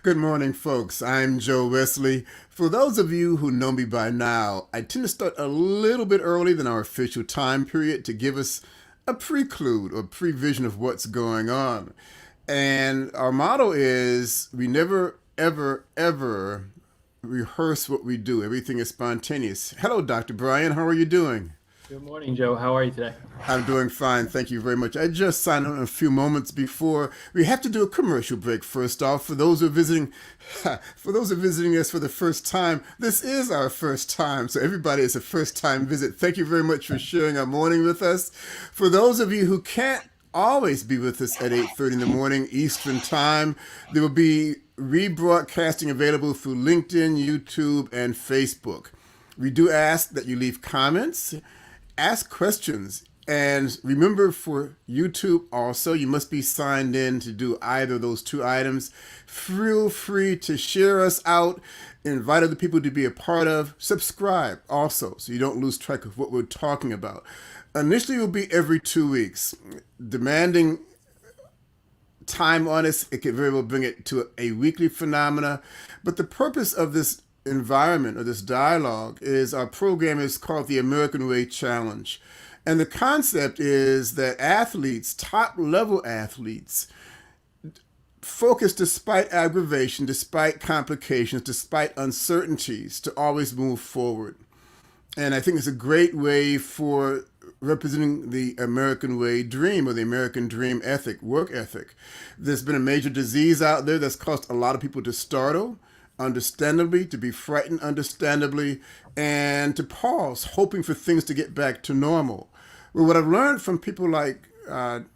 Good morning, folks. I'm Joe Wesley. For those of you who know me by now, I tend to start a little bit early than our official time period to give us a preclude or prevision of what's going on. And our motto is we never, ever, ever rehearse what we do. Everything is spontaneous. Hello, Dr. Brian. How are you doing? Good morning, Joe. How are you today? I'm doing fine, thank you very much. I just signed on a few moments before. We have to do a commercial break first off. For those who are visiting, for those who are visiting us for the first time, this is our first time, so everybody is a first-time visit. Thank you very much for sharing our morning with us. For those of you who can't always be with us at 8:30 in the morning Eastern Time, there will be rebroadcasting available through LinkedIn, YouTube, and Facebook. We do ask that you leave comments, ask questions, and remember for YouTube also, you must be signed in to do either of those two items. Feel free to share us out, invite other people to be a part of, subscribe also so you don't lose track of what we're talking about. Initially, it will be every 2 weeks. Demanding time on us, it could very well bring it to a weekly phenomena. But the purpose of this environment or this dialogue is our program is called the American Way Challenge. And the concept is that athletes, top level athletes, focus despite aggravation, despite complications, despite uncertainties, to always move forward. And I think it's a great way for representing the American way dream or the American dream ethic, work ethic. There's been a major disease out there that's caused a lot of people to startle, understandably, to be frightened, understandably, and to pause, hoping for things to get back to normal. Well, what I've learned from people like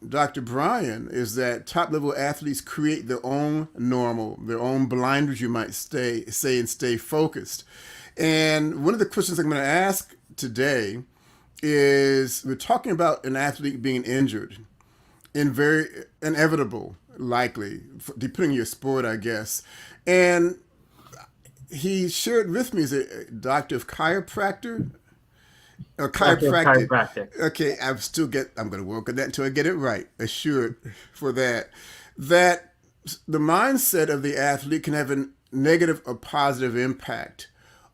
Dr. Brian is that top level athletes create their own normal, their own blinders, you might say, and stay focused. And one of the questions I'm going to ask today is we're talking about an athlete being injured, in very inevitable, likely, depending on your sport, I guess. And he shared with me as a doctor of chiropractor or Doctor of chiropractic. Chiropractic. Okay, I'm going to work on that until I get it right. Assured for that. That the mindset of the athlete can have a negative or positive impact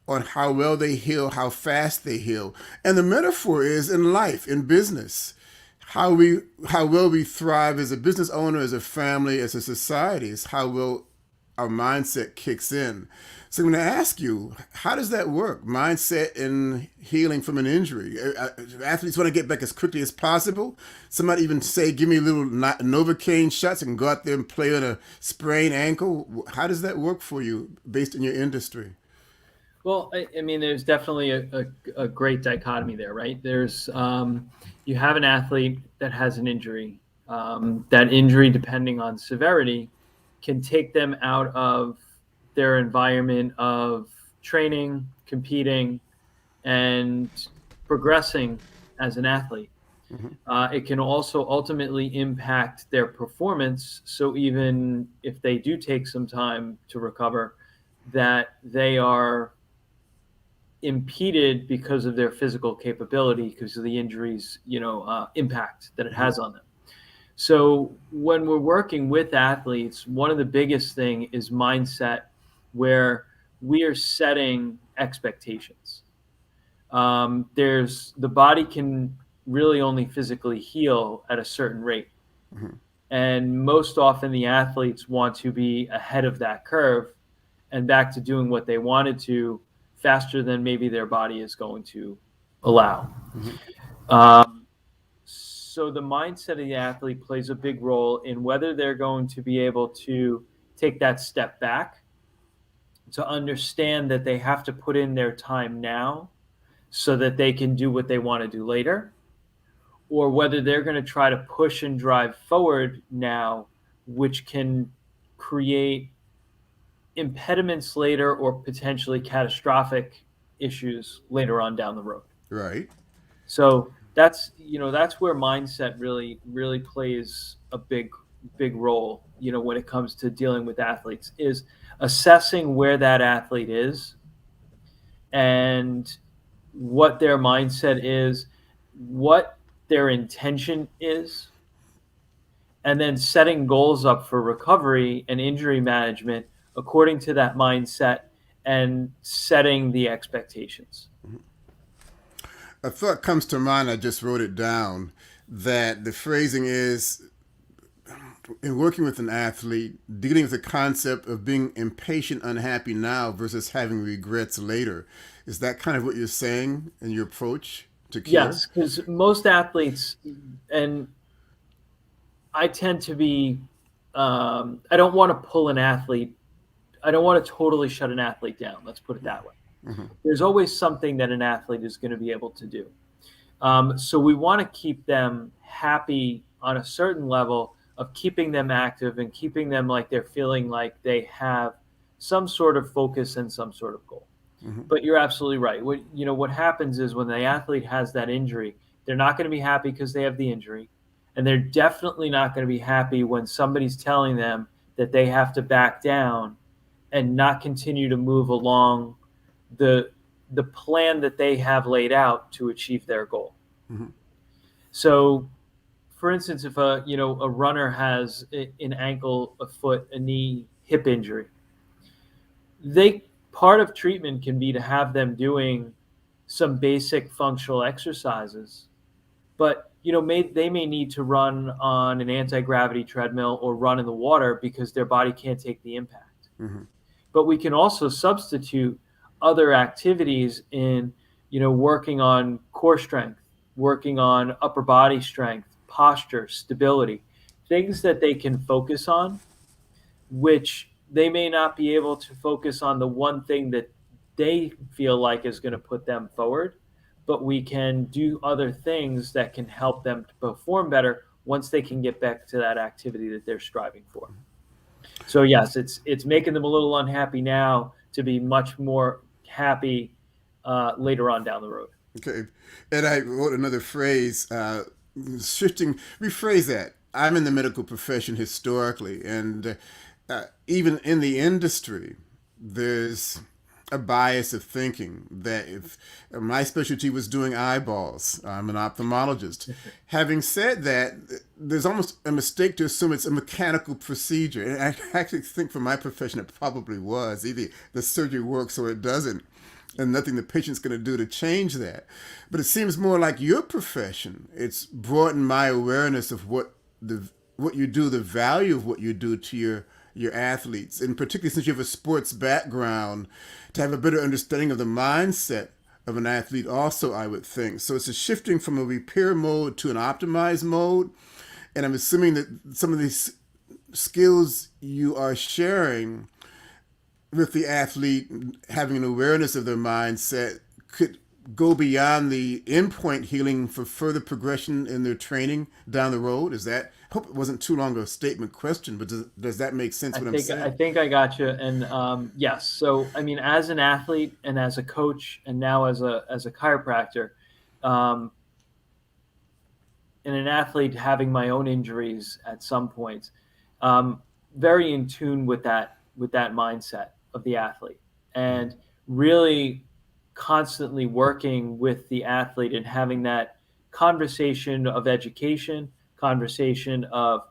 on how well they heal, how fast they heal. And the metaphor is in life, in business, how well we thrive as a business owner, as a family, as a society, is how well our mindset kicks in. So I'm going to ask you, how does that work? Mindset and healing from an injury. Athletes want to get back as quickly as possible. Some might even say, give me a little Novocaine shots and go out there and play on a sprained ankle. How does that work for you based on your industry? Well, I mean, there's definitely a great dichotomy there, right? You have an athlete that has an injury. That injury, depending on severity, can take them out of their environment of training, competing, and progressing as an athlete. Mm-hmm. It can also ultimately impact their performance. So even if they do take some time to recover, that they are impeded because of their physical capability, because of the injuries, impact that it Mm-hmm. has on them. So when we're working with athletes, one of the biggest thing is mindset, where we are setting expectations. There's the body can really only physically heal at a certain rate. Mm-hmm. And most often the athletes want to be ahead of that curve and back to doing what they wanted to faster than maybe their body is going to allow. Mm-hmm. Um, so the mindset of the athlete plays a big role in whether they're going to be able to take that step back to understand that they have to put in their time now so that they can do what they want to do later, or whether they're going to try to push and drive forward now, which can create impediments later or potentially catastrophic issues later on down the road. Right. So that's where mindset really plays a big role, when it comes to dealing with athletes, is assessing where that athlete is and what their mindset is, what their intention is, and then setting goals up for recovery and injury management according to that mindset and setting the expectations. A thought comes to mind, I just wrote it down, that the phrasing is, in working with an athlete, dealing with the concept of being impatient, unhappy now versus having regrets later. Is that kind of what you're saying in your approach to care? Yes, because most athletes, and I tend to be, I don't want to pull an athlete. I don't want to totally shut an athlete down. Let's put it that way. Mm-hmm. There's always something that an athlete is going to be able to do. So we want to keep them happy on a certain level of keeping them active and keeping them like they're feeling like they have some sort of focus and some sort of goal. Mm-hmm. But you're absolutely right. What happens is when the athlete has that injury, they're not going to be happy because they have the injury, and they're definitely not going to be happy when somebody's telling them that they have to back down and not continue to move along the plan that they have laid out to achieve their goal. Mm-hmm. So, for instance, if a runner has an ankle, a foot, a knee, hip injury, part of treatment can be to have them doing some basic functional exercises, but they may need to run on an anti-gravity treadmill or run in the water because their body can't take the impact. Mm-hmm. But we can also substitute other activities in working on core strength, working on upper body strength, posture, stability, things that they can focus on, which they may not be able to focus on the one thing that they feel like is going to put them forward, but we can do other things that can help them to perform better once they can get back to that activity that they're striving for. So yes, it's making them a little unhappy now to be much more happy later on down the road. Okay. And I wrote another phrase, rephrase that. I'm in the medical profession historically, and even in the industry, there's a bias of thinking that if my specialty was doing eyeballs, I'm an ophthalmologist. Having said that, there's almost a mistake to assume it's a mechanical procedure. And I actually think for my profession, it probably was. Either the surgery works or it doesn't, and nothing the patient's going to do to change that. But it seems more like your profession. It's broadened my awareness of what you do, the value of what you do to your athletes, and particularly since you have a sports background, to have a better understanding of the mindset of an athlete also, I would think. So it's a shifting from a repair mode to an optimized mode. And I'm assuming that some of these skills you are sharing with the athlete, having an awareness of their mindset, could go beyond the endpoint healing for further progression in their training down the road. Is that, I hope it wasn't too long a statement question, but does that make sense what I'm saying? I think I got you. And yes, so I mean, as an athlete and as a coach and now as a chiropractor, and an athlete having my own injuries at some point, very in tune with that mindset of the athlete, and really constantly working with the athlete and having that conversation of education, conversation of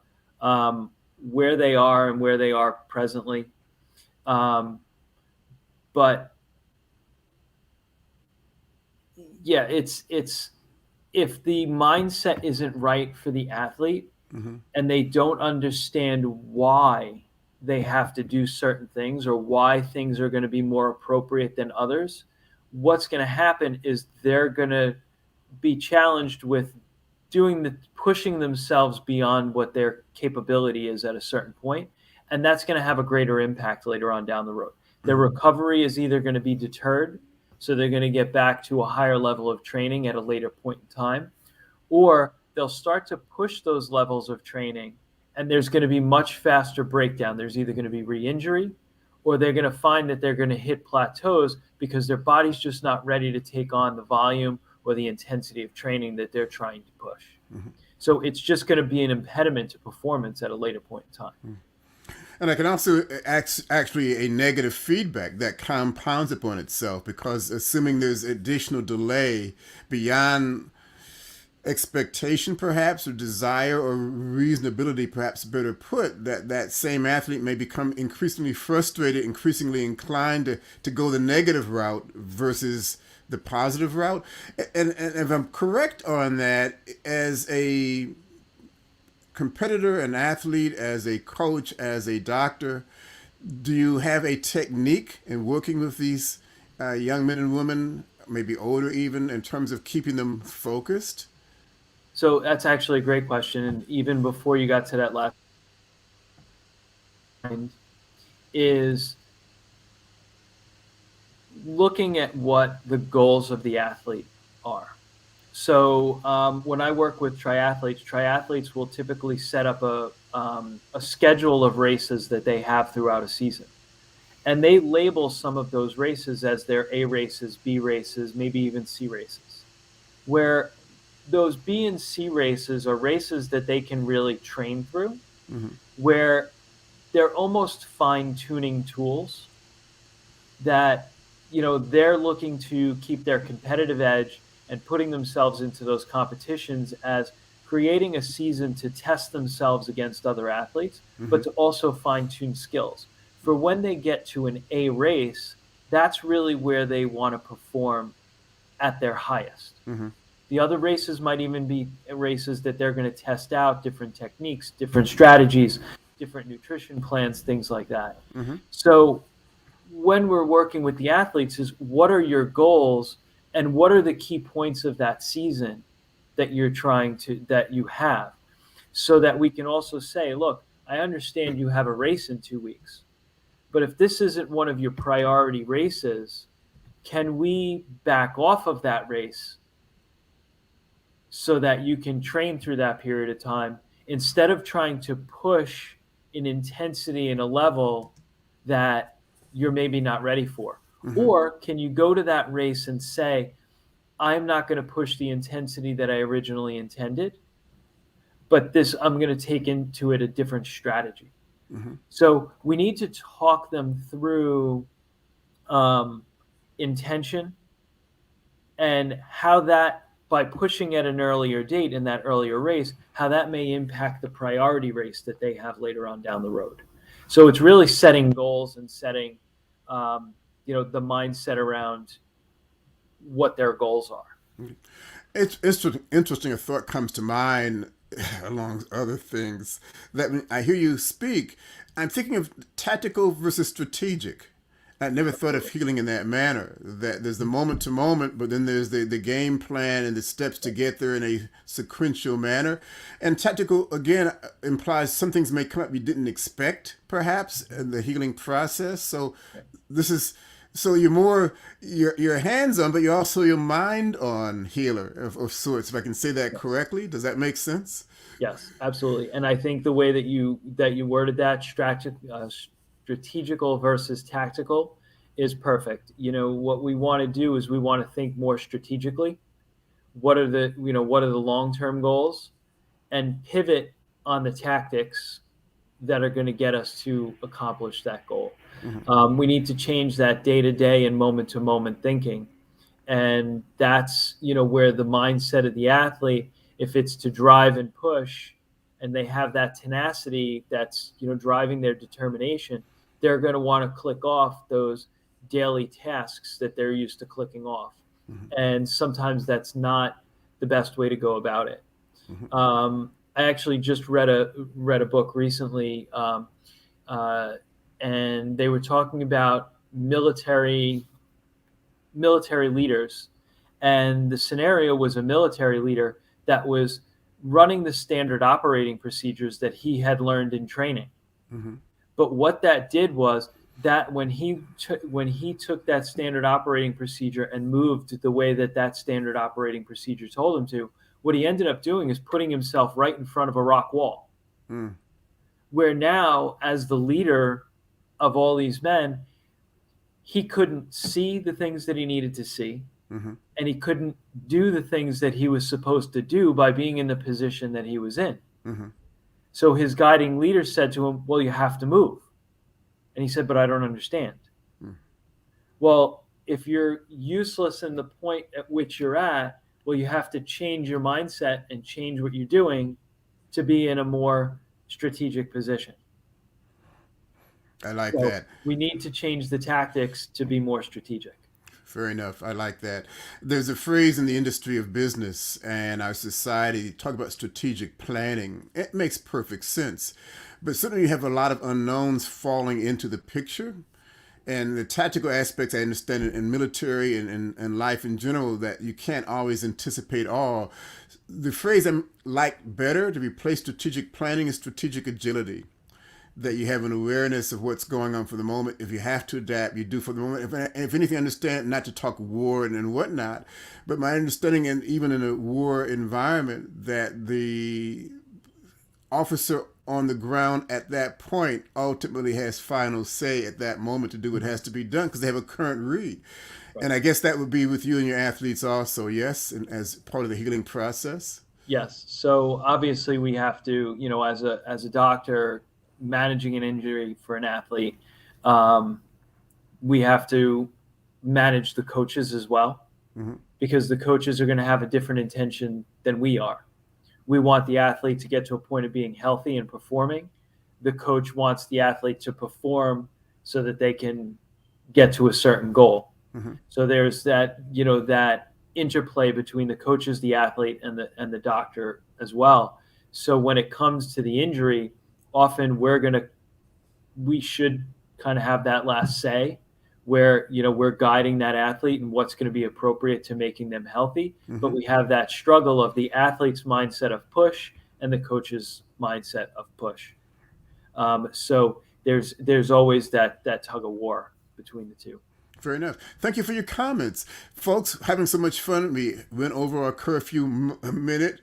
where they are and where they are presently. But yeah, it's if the mindset isn't right for the athlete, Mm-hmm. and they don't understand why they have to do certain things or why things are going to be more appropriate than others, what's going to happen is they're going to be challenged with pushing themselves beyond what their capability is at a certain point, and that's going to have a greater impact later on down the road. Their recovery is either going to be deterred, so they're going to get back to a higher level of training at a later point in time, or they'll start to push those levels of training, and there's going to be much faster breakdown. There's either going to be re-injury, or they're going to find that they're going to hit plateaus because their body's just not ready to take on the volume or the intensity of training that they're trying to push. Mm-hmm. So it's just going to be an impediment to performance at a later point in time. Mm-hmm. And I can also actually a negative feedback that compounds upon itself, because assuming there's additional delay beyond expectation, perhaps, or desire, or reasonability, perhaps better put, that that same athlete may become increasingly frustrated, increasingly inclined to go the negative route versus the positive route. And if I'm correct on that, as a competitor, an athlete, as a coach, as a doctor, do you have a technique in working with these young men and women, maybe older even, in terms of keeping them focused? So that's actually a great question. And even before you got to that last point, is looking at what the goals of the athlete are. So when I work with triathletes, triathletes will typically set up a schedule of races that they have throughout a season. And they label some of those races as their A races, B races, maybe even C races, where those B and C races are races that they can really train through, Mm-hmm. where they're almost fine tuning tools that they're looking to keep their competitive edge and putting themselves into those competitions as creating a season to test themselves against other athletes, Mm-hmm. but to also fine tune skills for when they get to an A race. That's really where they want to perform at their highest. Mm-hmm. The other races might even be races that they're going to test out different techniques, different strategies, different nutrition plans, things like that. Mm-hmm. So when we're working with the athletes is what are your goals and what are the key points of that season that you have, so that we can also say, look, I understand you have a race in 2 weeks, but if this isn't one of your priority races, can we back off of that race so that you can train through that period of time instead of trying to push an intensity and a level that you're maybe not ready for? Mm-hmm. Or can you go to that race and say, I'm not going to push the intensity that I originally intended, but I'm going to take into it a different strategy. Mm-hmm. So we need to talk them through um, intention and how that, by pushing at an earlier date in that earlier race, how that may impact the priority race that they have later on down the road. So it's really setting goals and setting the mindset around what their goals are. It's interesting. A thought comes to mind, along other things, that when I hear you speak, I'm thinking of tactical versus strategic. I never thought of healing in that manner. That there's the moment to moment, but then there's the game plan and the steps to get there in a sequential manner. And tactical, again, implies some things may come up you didn't expect, perhaps, in the healing process. So this is so you're more your hands on, but you're also your mind on healer of sorts. If I can say that Yes. correctly, does that make sense? Yes, absolutely. And I think the way that you worded that, strategical versus tactical, is perfect. What we want to do is we want to think more strategically. What are the long-term goals, and pivot on the tactics that are going to get us to accomplish that goal. Mm-hmm. We need to change that day-to-day and moment-to-moment thinking, and that's where the mindset of the athlete, if it's to drive and push, and they have that tenacity that's driving their determination, they're going to want to click off those daily tasks that they're used to clicking off. Mm-hmm. And sometimes that's not the best way to go about it. Mm-hmm. I actually just read a book recently, uh, and they were talking about military leaders, and the scenario was a military leader that was running the standard operating procedures that he had learned in training. Mm-hmm. But what that did was that when he took that standard operating procedure and moved the way that standard operating procedure told him to, what he ended up doing is putting himself right in front of a rock wall, Mm-hmm. where now, as the leader of all these men, he couldn't see the things that he needed to see, Mm-hmm. and he couldn't do the things that he was supposed to do by being in the position that he was in. Mm-hmm. So his guiding leader said to him, well, you have to move. And he said, but I don't understand. Well, if you're useless in the point at which you're at, Well, you have to change your mindset and change what you're doing to be in a more strategic position. I like So that. we need to change the tactics to be more strategic. Fair enough. I like that. There's a phrase in the industry of business and our society talk about strategic planning. It makes perfect sense. But certainly you have a lot of unknowns falling into the picture. And the tactical aspects, I understand in military and life in general, that you can't always anticipate all. The phrase I like better to replace strategic planning is strategic agility, that you have an awareness of what's going on for the moment. If you have to adapt, you do for the moment. If anything, understand not to talk war and whatnot, but my understanding, and even in a war environment, that the officer on the ground at that point ultimately has final say at that moment to do what has to be done because they have a current read. Right. And I guess that would be with you and your athletes also, yes, and as part of the healing process. Yes. So obviously we have to, as a doctor managing an injury for an athlete, we have to manage the coaches as well, because the coaches are going to have a different intention than we are. We want the athlete to get to a point of being healthy and performing. The coach wants the athlete to perform so that they can get to a certain goal. So there's that, that interplay between the coaches, the athlete, and the doctor as well. So when it comes to the injury, often we should kind of have that last say, where we're guiding that athlete and what's going to be appropriate to making them healthy. But we have that struggle of the athlete's mindset of push and the coach's mindset of push. So there's always that tug of war between the two. Fair enough. Thank you for your comments. Folks, having so much fun. We went over our curfew minute.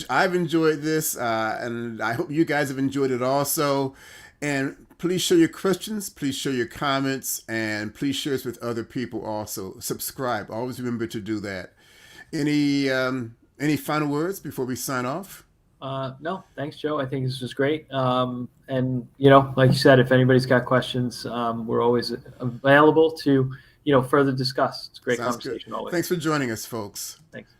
I've enjoyed this, and I hope you guys have enjoyed it also. And please share your questions, please share your comments, and please share this with other people also. Subscribe. Always remember to do that. Any final words before we sign off? No, thanks, Joe. I think this was great. And like you said, if anybody's got questions, we're always available to further discuss. It's a great conversation always. Thanks for joining us, folks. Thanks.